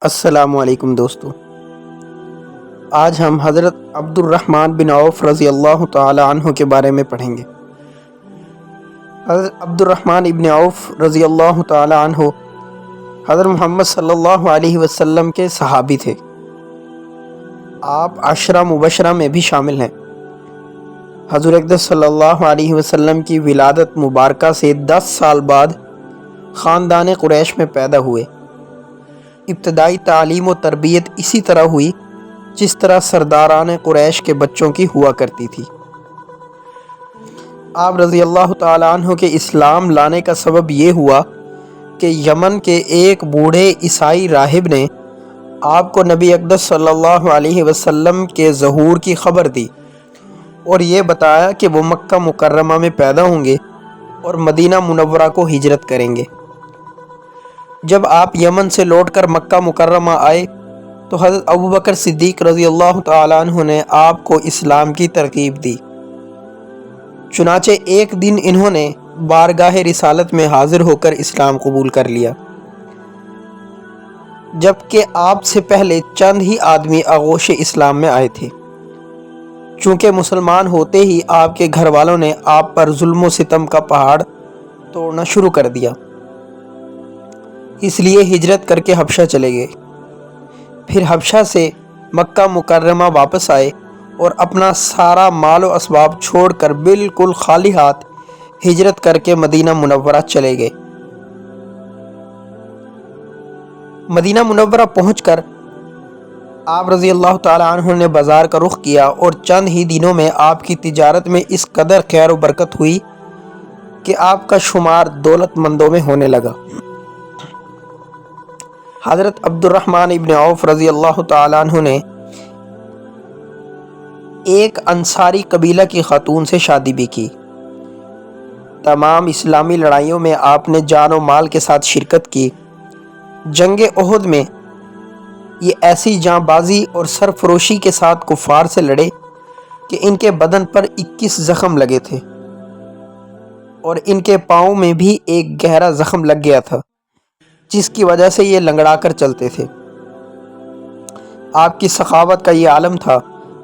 السلام علیکم دوستو، آج ہم حضرت عبد الرحمن بن عوف رضی اللہ تعالی عنہ کے بارے میں پڑھیں گے۔ حضرت عبد الرحمن ابن عوف رضی اللہ تعالی عنہ حضرت محمد صلی اللہ علیہ وسلم کے صحابی تھے۔ آپ عشرہ مبشرہ میں بھی شامل ہیں۔ حضور اقدس صلی اللہ علیہ وسلم کی ولادت مبارکہ سے 10 سال بعد خاندان قریش میں پیدا ہوئے۔ ابتدائی تعلیم و تربیت اسی طرح ہوئی جس طرح سرداران قریش کے بچوں کی ہوا کرتی تھی۔ آپ رضی اللہ تعالی عنہ کے اسلام لانے کا سبب یہ ہوا کہ یمن کے ایک بوڑھے عیسائی راہب نے آپ کو نبی اقدس صلی اللہ علیہ وسلم کے ظہور کی خبر دی اور یہ بتایا کہ وہ مکہ مکرمہ میں پیدا ہوں گے اور مدینہ منورہ کو ہجرت کریں گے۔ جب آپ یمن سے لوٹ کر مکہ مکرمہ آئے تو حضرت ابوبکر صدیق رضی اللہ تعالی عنہ نے آپ کو اسلام کی ترغیب دی۔ چنانچہ ایک دن انہوں نے بارگاہ رسالت میں حاضر ہو کر اسلام قبول کر لیا، جبکہ آپ سے پہلے چند ہی آدمی آغوش اسلام میں آئے تھے۔ چونکہ مسلمان ہوتے ہی آپ کے گھر والوں نے آپ پر ظلم و ستم کا پہاڑ توڑنا شروع کر دیا، اس لیے ہجرت کر کے حبشہ چلے گئے۔ پھر حبشہ سے مکہ مکرمہ واپس آئے اور اپنا سارا مال و اسباب چھوڑ کر بالکل خالی ہاتھ ہجرت کر کے مدینہ منورہ چلے گئے۔ مدینہ منورہ پہنچ کر آپ رضی اللہ تعالی عنہ نے بازار کا رخ کیا اور چند ہی دنوں میں آپ کی تجارت میں اس قدر خیر و برکت ہوئی کہ آپ کا شمار دولت مندوں میں ہونے لگا۔ حضرت عبد الرحمن ابن عوف رضی اللہ تعالی عنہ نے ایک انصاری قبیلہ کی خاتون سے شادی بھی کی۔ تمام اسلامی لڑائیوں میں آپ نے جان و مال کے ساتھ شرکت کی۔ جنگ احد میں یہ ایسی جاں بازی اور سرفروشی کے ساتھ کفار سے لڑے کہ ان کے بدن پر 21 زخم لگے تھے اور ان کے پاؤں میں بھی ایک گہرا زخم لگ گیا تھا، جس کی وجہ سے یہ لنگڑا کر چلتے تھے۔ آپ کی سخاوت کا یہ عالم تھا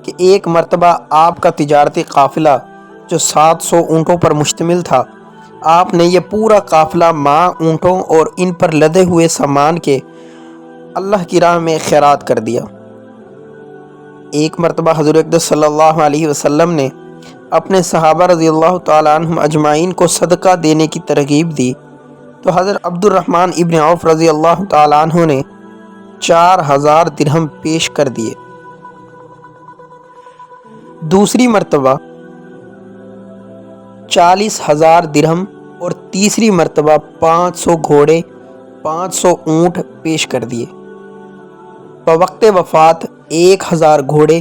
کہ ایک مرتبہ آپ کا تجارتی قافلہ جو 700 اونٹوں پر مشتمل تھا، آپ نے یہ پورا قافلہ ماں اونٹوں اور ان پر لدے ہوئے سامان کے اللہ کی راہ میں خیرات کر دیا۔ ایک مرتبہ حضور اقدس صلی اللہ علیہ وسلم نے اپنے صحابہ رضی اللہ تعالی عنہم اجمعین کو صدقہ دینے کی ترغیب دی تو حضرت عبد الرحمن ابن عوف رضی اللہ تعالی عنہ نے 4000 درہم پیش کر دیے۔ دوسری مرتبہ 40,000 درہم اور تیسری مرتبہ 500 گھوڑے 500 اونٹ پیش کر دیے۔ بوقت وفات 1000 گھوڑے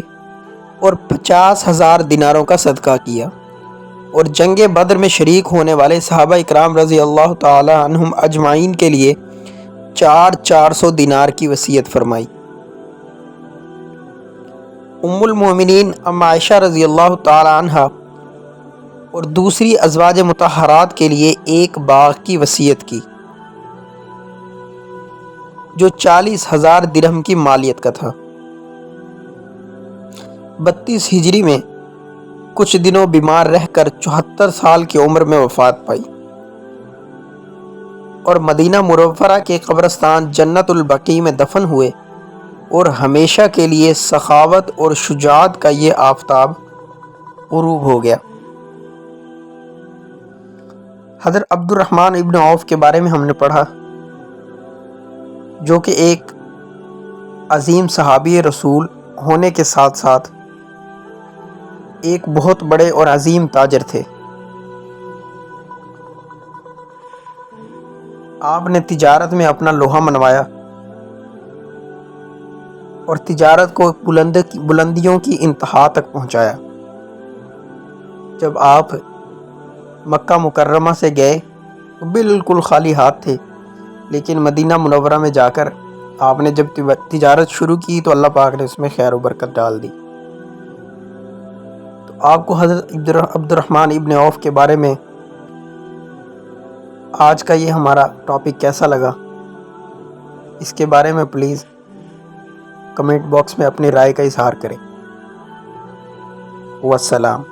اور 50,000 دیناروں کا صدقہ کیا اور جنگ بدر میں شریک ہونے والے صحابہ اکرام رضی اللہ تعالی عنہم اجمعین کے لیے 400 دینار کی وصیت فرمائی۔ ام المومنین ام عائشہ رضی اللہ تعالی عنہ اور دوسری ازواج مطہرات کے لیے ایک باغ کی وصیت کی جو 40,000 درہم کی مالیت کا تھا۔ 32 ہجری میں کچھ دنوں بیمار رہ کر 74 سال کی عمر میں وفات پائی اور مدینہ منورہ کے قبرستان جنت البقیع میں دفن ہوئے اور ہمیشہ کے لیے سخاوت اور شجاعت کا یہ آفتاب غروب ہو گیا۔ حضرت عبد الرحمن ابن عوف کے بارے میں ہم نے پڑھا، جو کہ ایک عظیم صحابی رسول ہونے کے ساتھ ساتھ ایک بہت بڑے اور عظیم تاجر تھے۔ آپ نے تجارت میں اپنا لوہا منوایا اور تجارت کو بلندیوں کی انتہا تک پہنچایا۔ جب آپ مکہ مکرمہ سے گئے تو بالکل خالی ہاتھ تھے، لیکن مدینہ منورہ میں جا کر آپ نے جب تجارت شروع کی تو اللہ پاک نے اس میں خیر و برکت ڈال دی۔ تو آپ کو حضرت عبد الرحمن ابن عوف کے بارے میں آج کا یہ ہمارا ٹاپک کیسا لگا، اس کے بارے میں پلیز کمنٹ باکس میں اپنی رائے کا اظہار کریں۔ والسلام۔